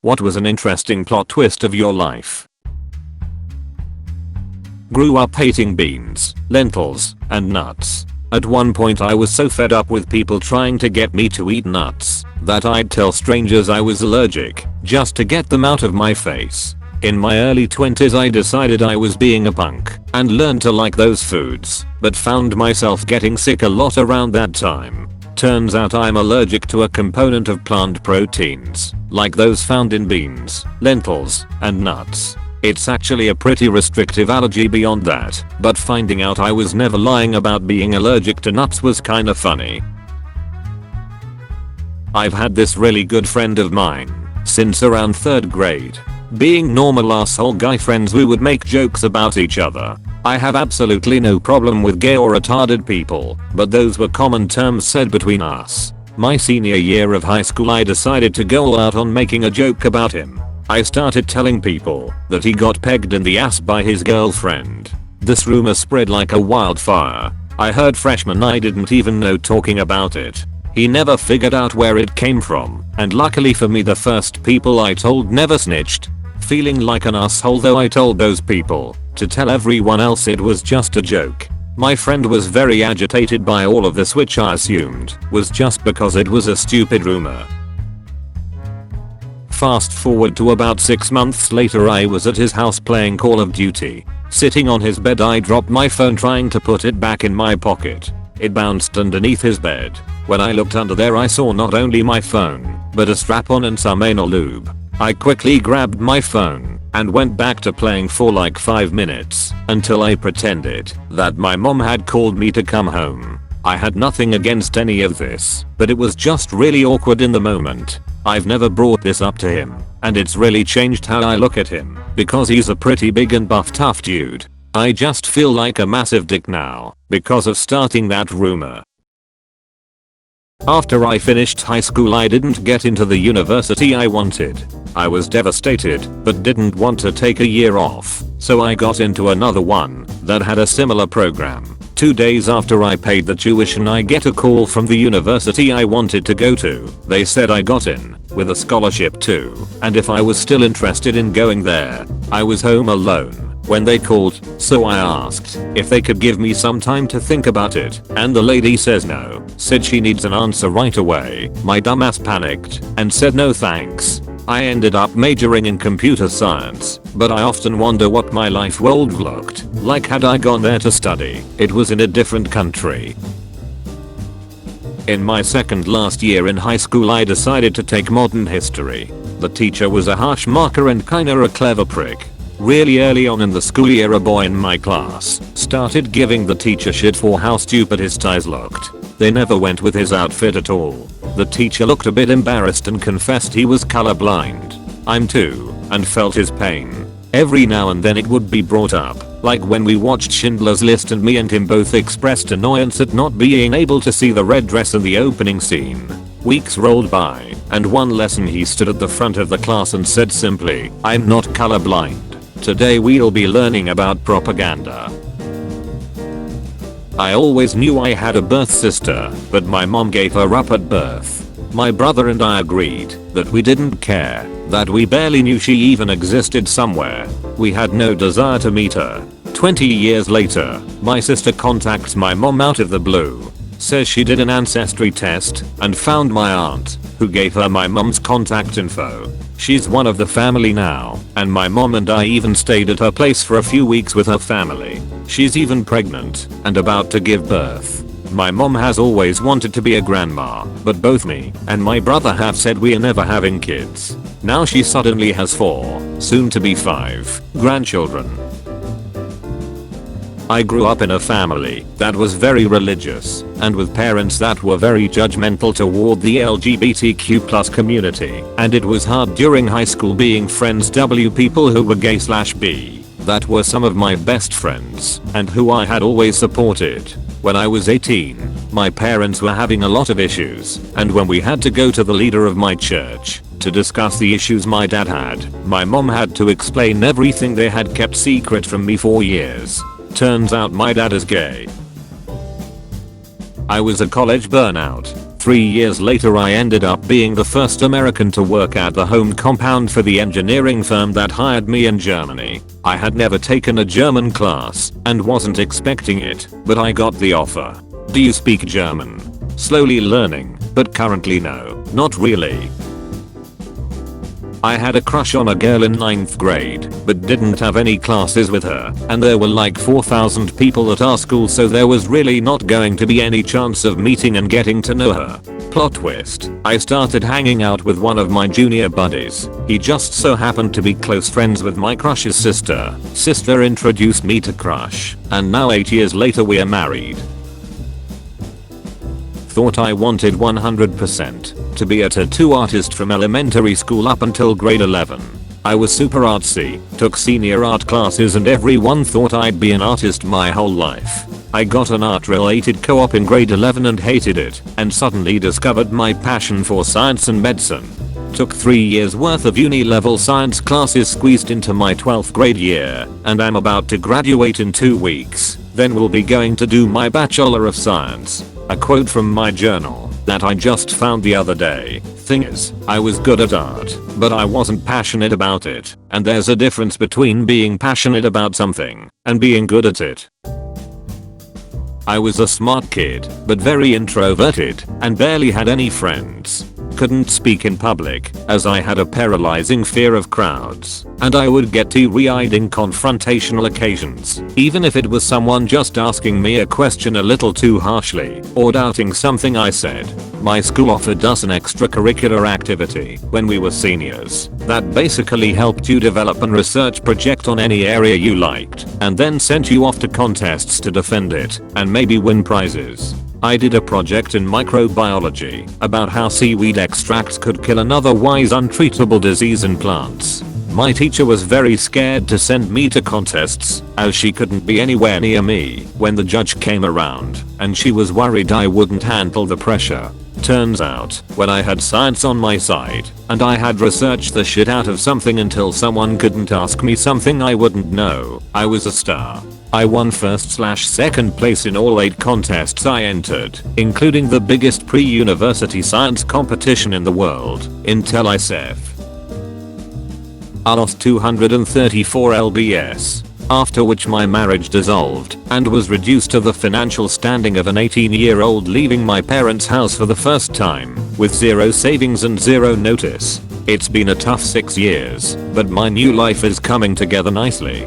What was an interesting plot twist of your life? Grew up hating beans, lentils, and nuts. At one point I was so fed up with people trying to get me to eat nuts that I'd tell strangers I was allergic just to get them out of my face. In my early 20s I decided I was being a punk and learned to like those foods, but found myself getting sick a lot around that time. Turns out I'm allergic to a component of plant proteins, like those found in beans, lentils, and nuts. It's actually a pretty restrictive allergy beyond that, but finding out I was never lying about being allergic to nuts was kinda funny. I've had this really good friend of mine since around 3rd grade. Being normal asshole guy friends, we would make jokes about each other. I have absolutely no problem with gay or retarded people, but those were common terms said between us. My senior year of high school I decided to go all out on making a joke about him. I started telling people that he got pegged in the ass by his girlfriend. This rumor spread like a wildfire. I heard freshmen I didn't even know talking about it. He never figured out where it came from, and luckily for me the first people I told never snitched. Feeling like an asshole though I told those people to tell everyone else it was just a joke. My friend was very agitated by all of this, which I assumed was just because it was a stupid rumor. Fast forward to about 6 months later, I was at his house playing Call of Duty. Sitting on his bed I dropped my phone trying to put it back in my pocket. It bounced underneath his bed. When I looked under there I saw not only my phone, but a strap-on and some anal lube. I quickly grabbed my phone and went back to playing for like 5 minutes until I pretended that my mom had called me to come home. I had nothing against any of this, but it was just really awkward in the moment. I've never brought this up to him, and it's really changed how I look at him, because he's a pretty big and buff tough dude. I just feel like a massive dick now because of starting that rumor. After I finished high school I didn't get into the university I wanted. I was devastated, but didn't want to take a year off, so I got into another one that had a similar program. 2 days after I paid the tuition I get a call from the university I wanted to go to. They said I got in, with a scholarship too, and if I was still interested in going there. I was home alone when they called, so I asked if they could give me some time to think about it, and the lady says no, said she needs an answer right away. My dumbass panicked and said no thanks. I ended up majoring in computer science, but I often wonder what my life would have looked like had I gone there to study. It was in a different country. In my second last year in high school I decided to take modern history. The teacher was a harsh marker and kinda a clever prick. Really early on in the school year a boy in my class started giving the teacher shit for how stupid his ties looked. They never went with his outfit at all. The teacher looked a bit embarrassed and confessed he was colorblind. I'm too, and felt his pain. Every now and then it would be brought up, like when we watched Schindler's List and me and him both expressed annoyance at not being able to see the red dress in the opening scene. Weeks rolled by, and one lesson he stood at the front of the class and said simply, "I'm not colorblind. Today we'll be learning about propaganda." I always knew I had a birth sister, but my mom gave her up at birth. My brother and I agreed that we didn't care, that we barely knew she even existed somewhere. We had no desire to meet her. 20 years later, my sister contacts my mom out of the blue. Says she did an ancestry test and found my aunt, who gave her my mom's contact info. She's one of the family now, and my mom and I even stayed at her place for a few weeks with her family. She's even pregnant and about to give birth. My mom has always wanted to be a grandma, but both me and my brother have said we are never having kids. Now she suddenly has 4, soon to be 5, grandchildren. I grew up in a family that was very religious and with parents that were very judgmental toward the LGBTQ+ community, and it was hard during high school being friends with people who were gay/bi. That were some of my best friends and who I had always supported. When I was 18, my parents were having a lot of issues, and when we had to go to the leader of my church to discuss the issues my dad had, my mom had to explain everything they had kept secret from me for years. Turns out my dad is gay. I was a college burnout, 3 years later I ended up being the first American to work at the home compound for the engineering firm that hired me in Germany. I had never taken a German class and wasn't expecting it, but I got the offer. Do you speak German? Slowly learning, but currently no, not really. I had a crush on a girl in 9th grade, but didn't have any classes with her, and there were like 4,000 people at our school, so there was really not going to be any chance of meeting and getting to know her. Plot twist, I started hanging out with one of my junior buddies. He just so happened to be close friends with my crush's sister. Sister introduced me to crush, and now 8 years later we are married. Thought I wanted 100% to be a tattoo artist from elementary school up until grade 11. I was super artsy, took senior art classes, and everyone thought I'd be an artist my whole life. I got an art related co-op in grade 11 and hated it, and suddenly discovered my passion for science and medicine. Took 3 years worth of uni level science classes squeezed into my 12th grade year, and I'm about to graduate in 2 weeks, then will be going to do my Bachelor of Science. A quote from my journal that I just found the other day. Thing is, I was good at art, but I wasn't passionate about it, and there's a difference between being passionate about something and being good at it. I was a smart kid, but very introverted and barely had any friends. Couldn't speak in public as I had a paralyzing fear of crowds, and I would get teary-eyed in confrontational occasions, even if it was someone just asking me a question a little too harshly or doubting something I said. My school offered us an extracurricular activity when we were seniors that basically helped you develop and research project on any area you liked, and then sent you off to contests to defend it and maybe win prizes. I did a project in microbiology about how seaweed extracts could kill an otherwise untreatable disease in plants. My teacher was very scared to send me to contests, as she couldn't be anywhere near me when the judge came around, and she was worried I wouldn't handle the pressure. Turns out, when I had science on my side, and I had researched the shit out of something until someone couldn't ask me something I wouldn't know, I was a star. I won 1st/2nd place in all 8 contests I entered, including the biggest pre-university science competition in the world, Intel ICEF. I lost 234 lbs, after which my marriage dissolved and was reduced to the financial standing of an 18-year-old leaving my parents' house for the first time, with 0 savings and 0 notice. It's been a tough 6 years, but my new life is coming together nicely.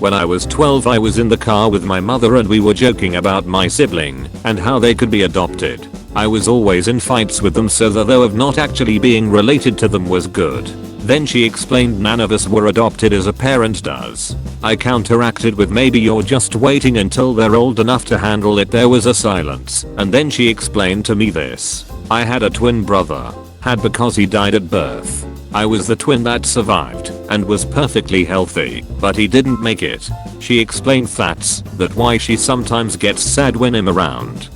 When I was 12 I was in the car with my mother and we were joking about my sibling and how they could be adopted. I was always in fights with them, so the though of not actually being related to them was good. Then she explained none of us were adopted as a parent does. I counteracted with maybe you're just waiting until they're old enough to handle it. There was a silence, and then she explained to me this. I had a twin brother. Had because he died at birth. I was the twin that survived and was perfectly healthy, but he didn't make it. She explained that's why she sometimes gets sad when I'm around.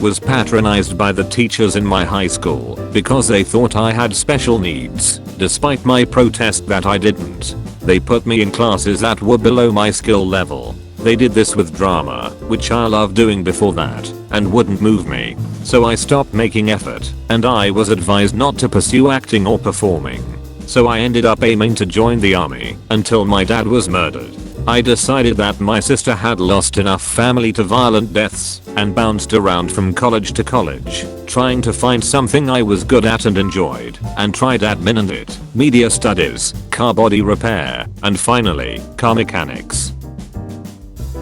Was patronized by the teachers in my high school because they thought I had special needs, despite my protest that I didn't. They put me in classes that were below my skill level. They did this with drama, which I loved doing before that, and wouldn't move me. So I stopped making effort, and I was advised not to pursue acting or performing. So I ended up aiming to join the army until my dad was murdered. I decided that my sister had lost enough family to violent deaths and bounced around from college to college, trying to find something I was good at and enjoyed, and tried admin and it, media studies, car body repair, and finally, car mechanics.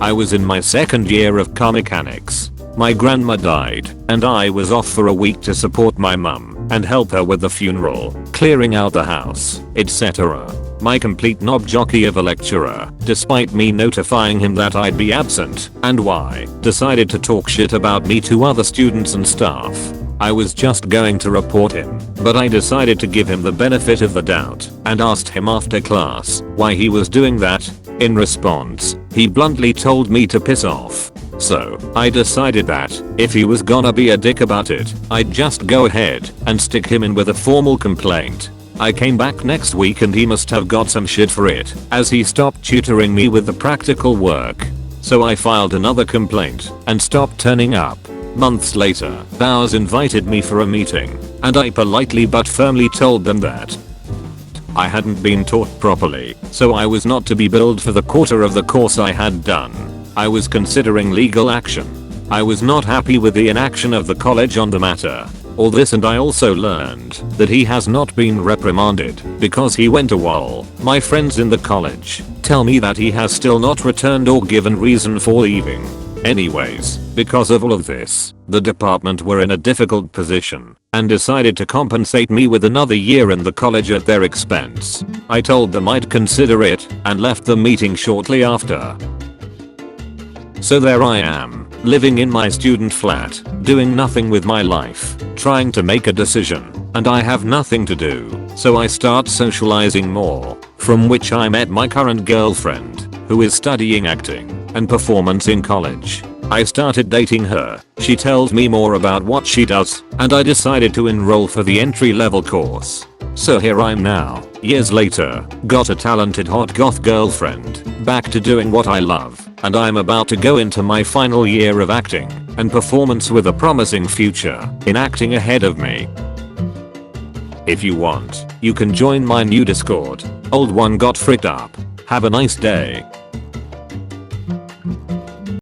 I was in my 2nd year of car mechanics. My grandma died, and I was off for a week to support my mum and help her with the funeral, clearing out the house, etc. My complete knob jockey of a lecturer, despite me notifying him that I'd be absent and why, decided to talk shit about me to other students and staff. I was just going to report him, but I decided to give him the benefit of the doubt and asked him after class why he was doing that. In response, he bluntly told me to piss off. So, I decided that, if he was gonna be a dick about it, I'd just go ahead and stick him in with a formal complaint. I came back next week and he must have got some shit for it, as he stopped tutoring me with the practical work. so I filed another complaint and stopped turning up. Months later, Bowers invited me for a meeting, and I politely but firmly told them that I hadn't been taught properly, so I was not to be billed for the quarter of the course I had done. I was considering legal action. I was not happy with the inaction of the college on the matter. All this, and I also learned that he has not been reprimanded because he went AWOL. My friends in the college tell me that he has still not returned or given reason for leaving. Anyways, because of all of this, the department were in a difficult position and decided to compensate me with another year in the college at their expense. I told them I'd consider it and left the meeting shortly after. So there I am, living in my student flat, doing nothing with my life, trying to make a decision, and I have nothing to do, so I start socializing more, from which I met my current girlfriend, who is studying acting and performance in college. I started dating her, she tells me more about what she does, and I decided to enroll for the entry-level course. So here I'm now, years later, got a talented hot goth girlfriend, back to doing what I love, and I'm about to go into my final year of acting and performance with a promising future in acting ahead of me. If you want, you can join my new Discord. Old one got fricked up. Have a nice day.